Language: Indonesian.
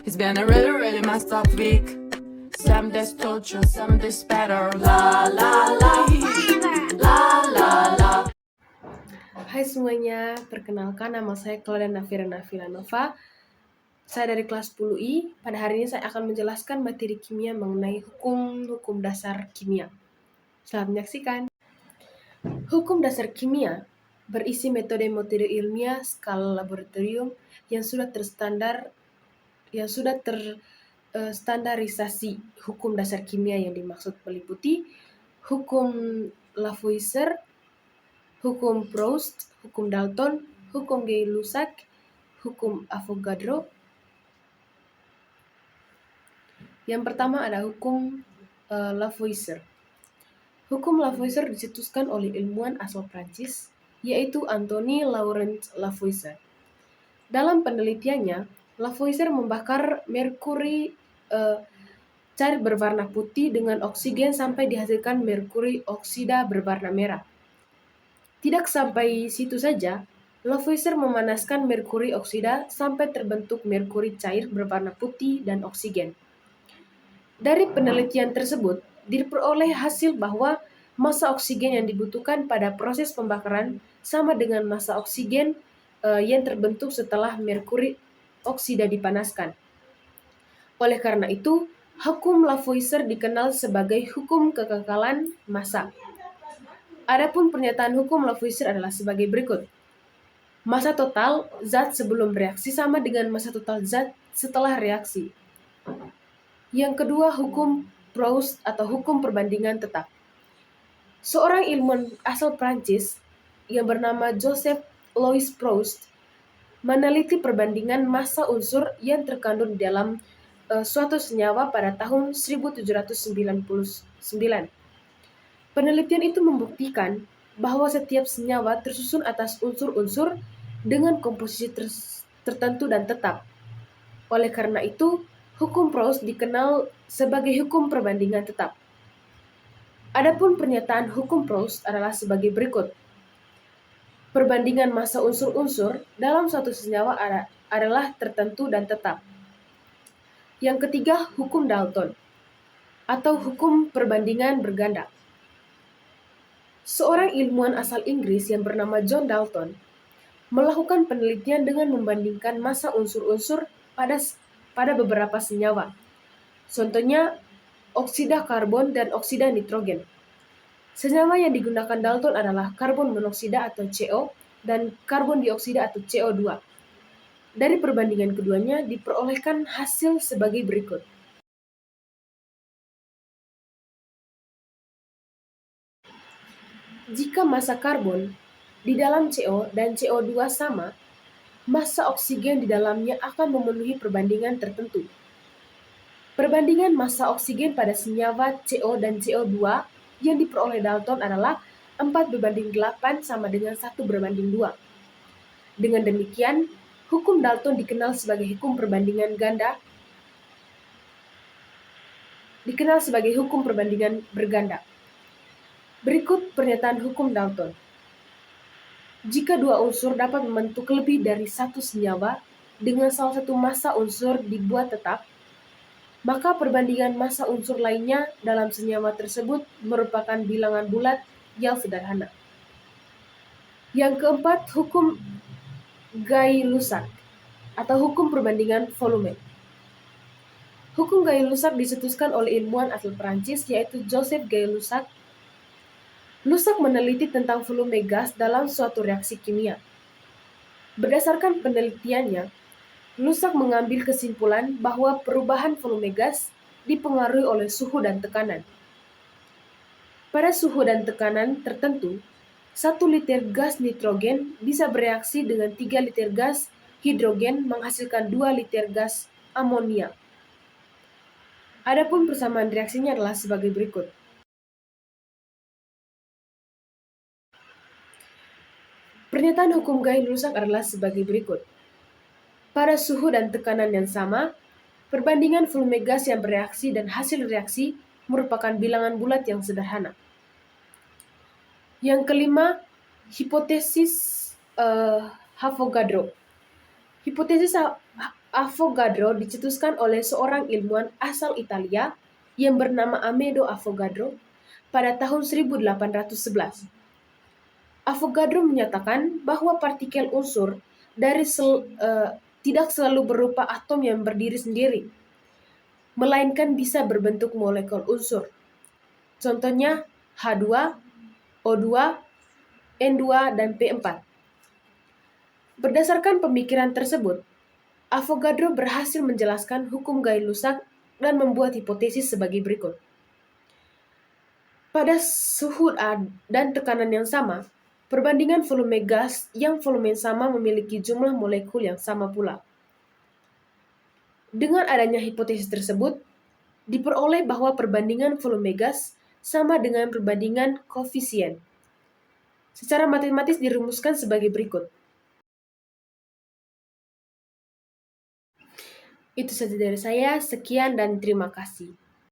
It's been a really, really messed up week. Some days torture, some days better. La la la, la la la. Hai semuanya, perkenalkan nama saya Claudia Nafirana Vilanova. Saya dari kelas 10I. Pada hari ini saya akan menjelaskan materi kimia mengenai hukum dasar kimia. Selamat menyaksikan. Hukum dasar kimia berisi metode-metode ilmiah skala laboratorium yang sudah terstandarisasi. Hukum dasar kimia yang dimaksud meliputi hukum Lavoisier, hukum Proust, hukum Dalton, hukum Gay-Lussac, hukum Avogadro. Yang pertama ada hukum Lavoisier. Hukum Lavoisier dicetuskan oleh ilmuwan asal Prancis, yaitu Antoine Laurent Lavoisier. Dalam penelitiannya, Lavoisier membakar merkuri cair berwarna putih dengan oksigen sampai dihasilkan merkuri oksida berwarna merah. Tidak sampai situ saja, Lavoisier memanaskan merkuri oksida sampai terbentuk merkuri cair berwarna putih dan oksigen. Dari penelitian tersebut, diperoleh hasil bahwa massa oksigen yang dibutuhkan pada proses pembakaran sama dengan massa oksigen yang terbentuk setelah merkuri oksida dipanaskan. Oleh karena itu, hukum Lavoisier dikenal sebagai hukum kekekalan massa. Adapun pernyataan hukum Lavoisier adalah sebagai berikut. Massa total zat sebelum reaksi sama dengan massa total zat setelah reaksi. Yang kedua, hukum Proust atau hukum perbandingan tetap. Seorang ilmuwan asal Prancis yang bernama Joseph Louis Proust meneliti perbandingan massa unsur yang terkandung di dalam suatu senyawa pada tahun 1799. Penelitian itu membuktikan bahwa setiap senyawa tersusun atas unsur-unsur dengan komposisi tertentu dan tetap. Oleh karena itu, hukum Proust dikenal sebagai hukum perbandingan tetap. Adapun pernyataan hukum Proust adalah sebagai berikut. Perbandingan massa unsur-unsur dalam suatu senyawa adalah tertentu dan tetap. Yang ketiga, hukum Dalton atau hukum perbandingan berganda. Seorang ilmuwan asal Inggris yang bernama John Dalton melakukan penelitian dengan membandingkan massa unsur-unsur pada beberapa senyawa. Contohnya, oksida karbon dan oksida nitrogen. Senyawa yang digunakan Dalton adalah karbon monoksida atau CO dan karbon dioksida atau CO2. Dari perbandingan keduanya diperolehkan hasil sebagai berikut. Jika massa karbon di dalam CO dan CO2 sama, massa oksigen di dalamnya akan memenuhi perbandingan tertentu. Perbandingan massa oksigen pada senyawa CO dan CO2 yang diperoleh Dalton adalah 4:8 sama dengan 1:2. Dengan demikian, hukum Dalton dikenal sebagai hukum perbandingan berganda. Berikut pernyataan hukum Dalton. Jika dua unsur dapat membentuk lebih dari satu senyawa dengan salah satu massa unsur dibuat tetap, maka perbandingan massa unsur lainnya dalam senyawa tersebut merupakan bilangan bulat yang sederhana. Yang keempat, hukum Gay-Lussac atau hukum perbandingan volume. Hukum Gay-Lussac dicetuskan oleh ilmuwan asal Prancis yaitu Joseph Gay-Lussac. Lussac meneliti tentang volume gas dalam suatu reaksi kimia. Berdasarkan penelitiannya, Lussac mengambil kesimpulan bahwa perubahan volume gas dipengaruhi oleh suhu dan tekanan. Pada suhu dan tekanan tertentu, 1 liter gas nitrogen bisa bereaksi dengan 3 liter gas hidrogen menghasilkan 2 liter gas amonia. Adapun persamaan reaksinya adalah sebagai berikut. Pernyataan hukum Gay-Lussac adalah sebagai berikut. Pada suhu dan tekanan yang sama, perbandingan volume gas yang bereaksi dan hasil reaksi merupakan bilangan bulat yang sederhana. Yang kelima, hipotesis Avogadro. Hipotesis Avogadro dicetuskan oleh seorang ilmuwan asal Italia yang bernama Amedeo Avogadro pada tahun 1811. Avogadro menyatakan bahwa partikel unsur tidak selalu berupa atom yang berdiri sendiri, melainkan bisa berbentuk molekul unsur. Contohnya H2, O2, N2, dan P4. Berdasarkan pemikiran tersebut, Avogadro berhasil menjelaskan hukum Gay-Lussac dan membuat hipotesis sebagai berikut. Pada suhu dan tekanan yang sama, perbandingan volume gas yang volume sama memiliki jumlah molekul yang sama pula. Dengan adanya hipotesis tersebut, diperoleh bahwa perbandingan volume gas sama dengan perbandingan koefisien. Secara matematis dirumuskan sebagai berikut. Itu saja dari saya, sekian dan terima kasih.